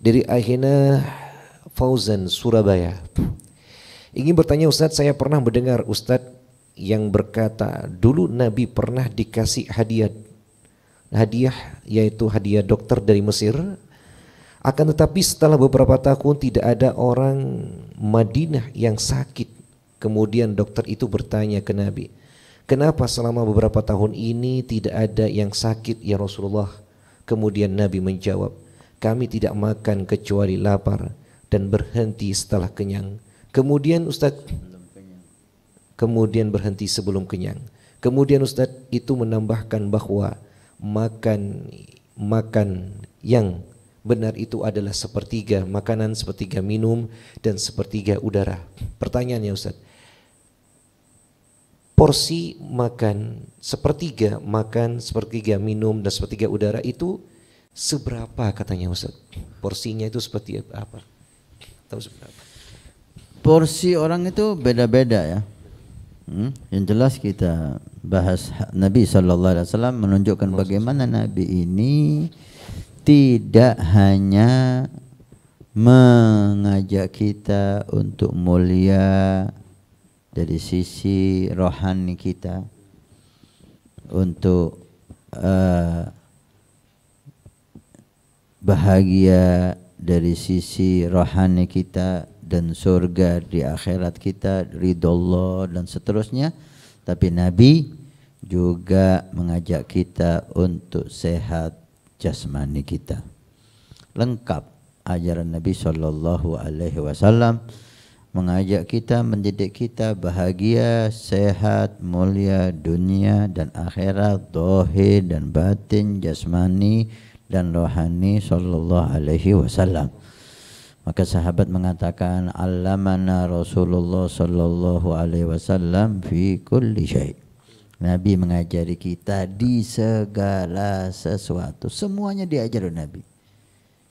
Dari Ahina Fauzan, Surabaya. Ingin bertanya Ustadz, saya pernah mendengar Ustadz yang berkata dulu Nabi pernah dikasih hadiah yaitu hadiah dokter dari Mesir. Akan tetapi setelah beberapa tahun tidak ada orang Madinah yang sakit. Kemudian dokter itu bertanya ke Nabi, kenapa selama beberapa tahun ini tidak ada yang sakit ya Rasulullah? Kemudian Nabi menjawab, kami tidak makan kecuali lapar dan berhenti setelah kenyang. Kemudian kemudian berhenti sebelum kenyang. Kemudian Ustadz itu menambahkan bahwa makan yang benar itu adalah sepertiga makanan, sepertiga minum, dan sepertiga udara. Pertanyaannya Ustaz, porsi makan, sepertiga minum, dan sepertiga udara itu seberapa katanya Ustaz? Porsinya itu seperti apa? Tahu seberapa? Porsi orang itu beda-beda ya. Yang jelas kita bahas Nabi SAW menunjukkan bagaimana Nabi ini tidak hanya mengajak kita untuk mulia dari sisi rohani kita, untuk bahagia dari sisi rohani kita dan surga di akhirat kita, ridho Allah dan seterusnya. Tapi Nabi juga mengajak kita untuk sehat jasmani kita. Lengkap ajaran Nabi SAW mengajak kita, mendidik kita bahagia, sehat, mulia dunia dan akhirat, zahir dan batin, jasmani dan rohani SAW. Maka sahabat mengatakan, allamana Rasulullah SAW fi kulli syai'. Nabi mengajari kita di segala sesuatu. Semuanya diajar oleh Nabi.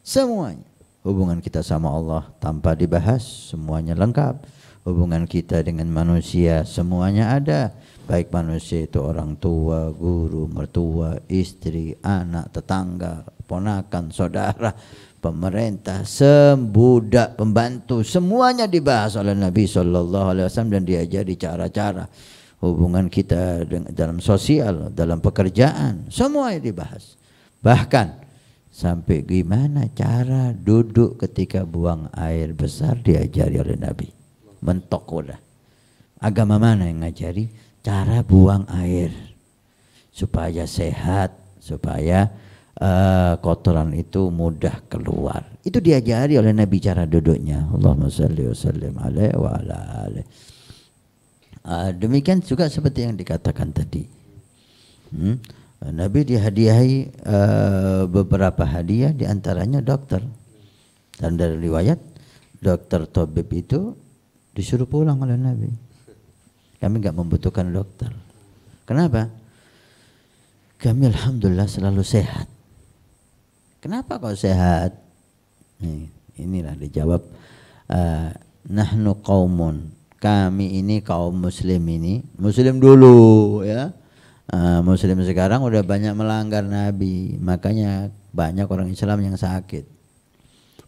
Semuanya. Hubungan kita sama Allah tanpa dibahas, semuanya lengkap. Hubungan kita dengan manusia, semuanya ada. Baik manusia itu orang tua, guru, mertua, istri, anak, tetangga, ponakan, saudara, pemerintah, sembudak, pembantu, semuanya dibahas oleh Nabi SAW dan diajari cara-cara. Hubungan kita dalam sosial, dalam pekerjaan, semuanya dibahas. Bahkan sampai gimana cara duduk ketika buang air besar diajari oleh Nabi. Mentok udah. Agama mana yang ngajari? Cara buang air supaya sehat, supaya kotoran itu mudah keluar. Itu diajari oleh Nabi cara duduknya. Allahumma shalli wa sallim alaihi wa ala alihi. Demikian juga seperti yang dikatakan tadi. Nabi dihadiahi beberapa hadiah, diantaranya dokter. Dan dari riwayat dokter tabib itu disuruh pulang oleh Nabi. Kami enggak membutuhkan dokter. Kenapa? Kami alhamdulillah selalu sehat. Kenapa kau sehat? Inilah dijawab, nahnu qaumun. Kami ini kaum muslim ini, muslim dulu ya. Muslim sekarang udah banyak melanggar Nabi, makanya banyak orang Islam yang sakit.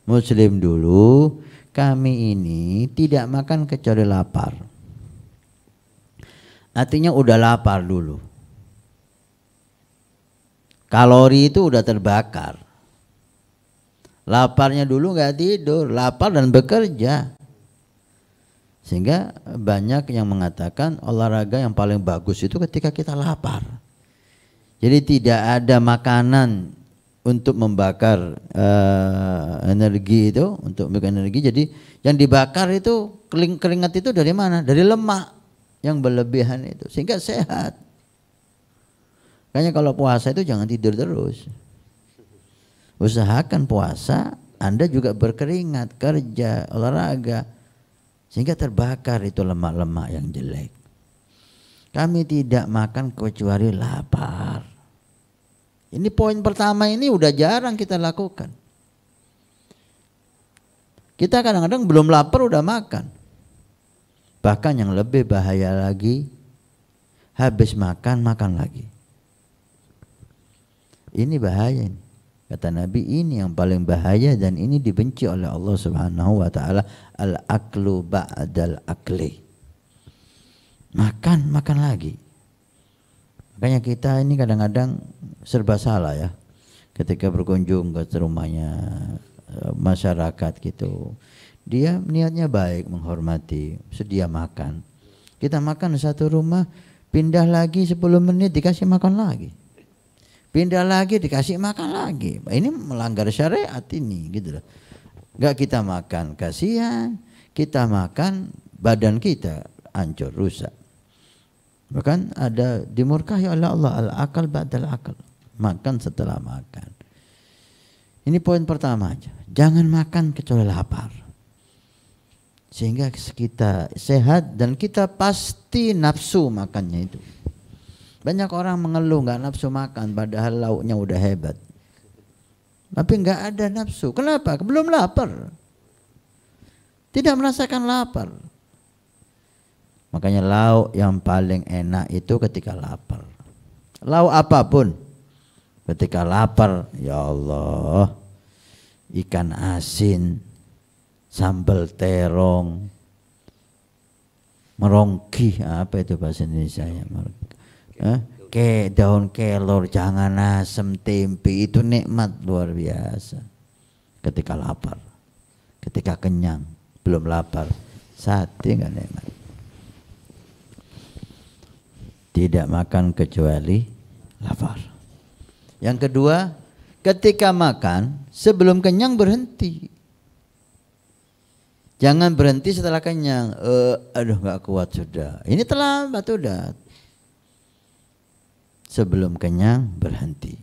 Muslim dulu, kami ini tidak makan kecuali lapar. Artinya udah lapar dulu. Kalori itu udah terbakar. Laparnya dulu nggak tidur, lapar dan bekerja. Sehingga banyak yang mengatakan olahraga yang paling bagus itu ketika kita lapar. Jadi tidak ada makanan untuk membakar energi itu, untuk membakar energi. Jadi yang dibakar itu keringat itu dari mana? Dari lemak yang berlebihan itu. Sehingga sehat. Makanya kalau puasa itu jangan tidur terus. Usahakan puasa Anda juga berkeringat, kerja, olahraga. Sehingga terbakar itu lemak-lemak yang jelek. Kami tidak makan kecuali lapar. Ini poin pertama, ini udah jarang kita lakukan. Kita kadang-kadang belum lapar udah makan. Bahkan yang lebih bahaya lagi, habis makan, makan lagi. Ini bahaya ini. Kata Nabi, ini yang paling bahaya dan ini dibenci oleh Allah Subhanahu wa taala, al-aklu ba'dal akli. Makan lagi. Makanya kita ini kadang-kadang serba salah ya. Ketika berkunjung ke rumahnya masyarakat gitu, dia niatnya baik, menghormati, sedia makan. Kita makan di satu rumah, pindah lagi 10 menit dikasih makan lagi, pindah lagi dikasih makan lagi. Ini melanggar syariat ini gitu loh. Gak kita makan kasihan, kita makan badan kita hancur, rusak. Bahkan ada dimurkahi oleh Allah, al-akal ba'dal akal, makan setelah makan. Ini poin pertama aja, jangan makan kecuali lapar, sehingga kita sehat dan kita pasti nafsu makannya itu. Banyak orang mengeluh nggak nafsu makan padahal lauknya udah hebat, tapi nggak ada nafsu. Kenapa? Belum lapar, tidak merasakan lapar. Makanya lauk yang paling enak itu ketika lapar. Lauk apapun ketika lapar, ya Allah, ikan asin, sambal terong, merongki, apa itu bahasa Indonesia ya? Daun kelor, jangan asem, tempe, itu nikmat luar biasa. Ketika lapar, ketika kenyang, belum lapar, sate nggak nikmat. Tidak makan kecuali lapar. Yang kedua, ketika makan sebelum kenyang berhenti. Jangan berhenti setelah kenyang. Aduh nggak kuat sudah. Ini terlambat sudah. Sebelum kenyang berhenti.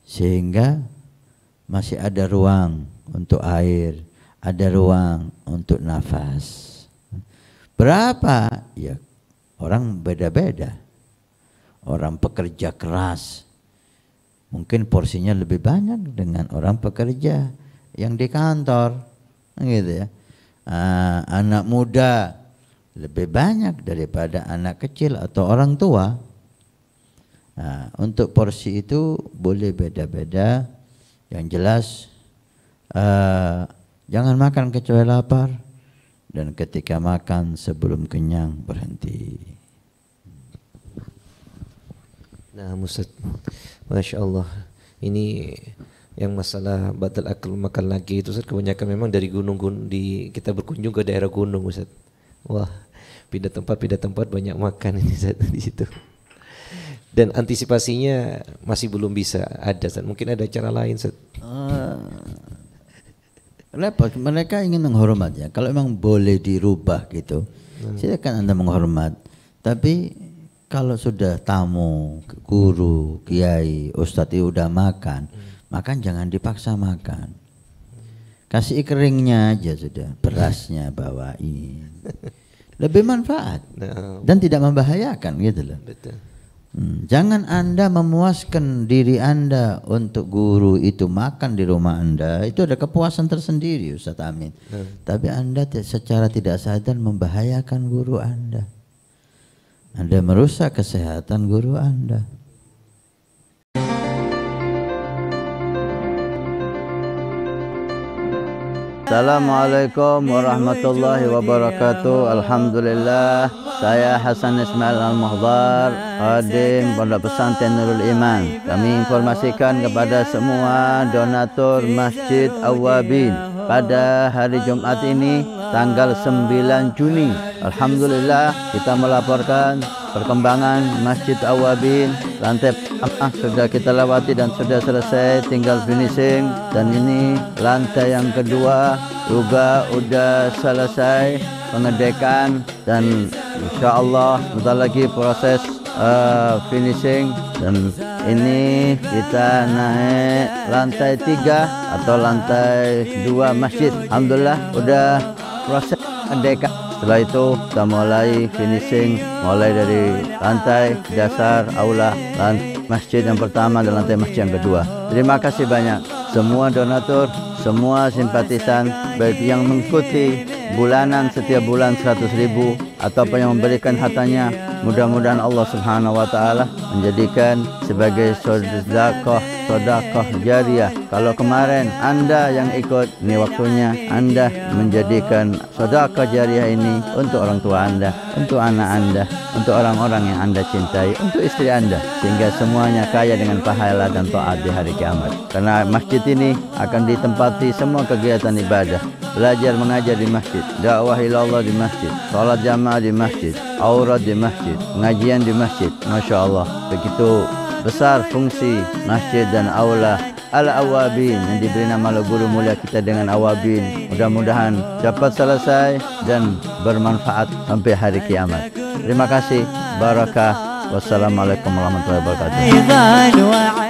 Sehingga masih ada ruang untuk air, ada ruang untuk nafas. Berapa? Ya orang beda-beda. Orang pekerja keras mungkin porsinya lebih banyak dengan orang pekerja yang di kantor, gitu ya. Anak muda lebih banyak daripada anak kecil atau orang tua. Untuk porsi itu boleh beda-beda. Yang jelas jangan makan kecuali lapar, dan ketika makan sebelum kenyang berhenti. Nah, Ustaz, Masya Allah, ini yang masalah batal akal makan lagi itu Ustaz, kebanyakan memang dari gunung-gunung, kita berkunjung ke daerah gunung Ustaz. Wah, pindah tempat banyak makan ini Ustaz di situ. Dan antisipasinya masih belum bisa ada Ustaz. Mungkin ada cara lain Ustaz. Repot, mereka ingin menghormat ya. Kalau memang boleh dirubah gitu, silakan Anda menghormat. Tapi kalau sudah tamu, guru, kiai, ustadz itu udah makan, makan jangan dipaksa makan. Kasih keringnya aja sudah, berasnya bawain. Lebih manfaat dan tidak membahayakan gitu loh. Betul. Jangan Anda memuaskan diri Anda untuk guru itu makan di rumah Anda, itu ada kepuasan tersendiri Ustaz Amin. Tapi Anda secara tidak sadar membahayakan guru Anda. Anda merusak kesehatan guru Anda. Assalamualaikum warahmatullahi wabarakatuh. Alhamdulillah, saya Hasan Ismail Al-Muhdar, khadim Pondok Pesantren Nurul Iman. Kami informasikan kepada semua donatur Masjid Awwabin pada hari Jumat ini tanggal 9 Juni. Alhamdulillah kita melaporkan perkembangan Masjid Awwabin. Lantai pertama sudah kita lewati dan sudah selesai, tinggal finishing. Dan ini lantai yang kedua juga sudah selesai pengedekan dan insya Allah bentar lagi proses finishing. Dan ini kita naik lantai 3 atau lantai 2 masjid. Alhamdulillah udah proses pengedekan. Setelah itu kita mulai finishing, mulai dari lantai dasar aula masjid yang pertama dan lantai masjid yang kedua. Terima kasih banyak semua donatur, semua simpatisan, baik yang mengikuti bulanan setiap bulan 100.000 ataupun yang memberikan hartanya. Mudah-mudahan Allah Subhanahu wa taala menjadikan sebagai sedekah sedekah jariah. Kalau kemarin Anda yang ikut, ini waktunya Anda menjadikan sedekah jariah ini untuk orang tua Anda, untuk anak Anda, untuk orang-orang yang Anda cintai, untuk istri Anda, sehingga semuanya kaya dengan pahala dan taat di hari kiamat. Karena masjid ini akan ditempati semua kegiatan ibadah. Belajar mengajar di masjid, dakwah ilallah di masjid, salat jamaah di masjid, aurat di masjid, pengajian di masjid. Masya Allah, begitu besar fungsi masjid dan aula Al-Awabin yang diberi nama oleh guru mulia kita dengan Awabin. Mudah-mudahan cepat selesai dan bermanfaat sampai hari kiamat. Terima kasih. Barakah. Wassalamualaikum warahmatullahi wabarakatuh.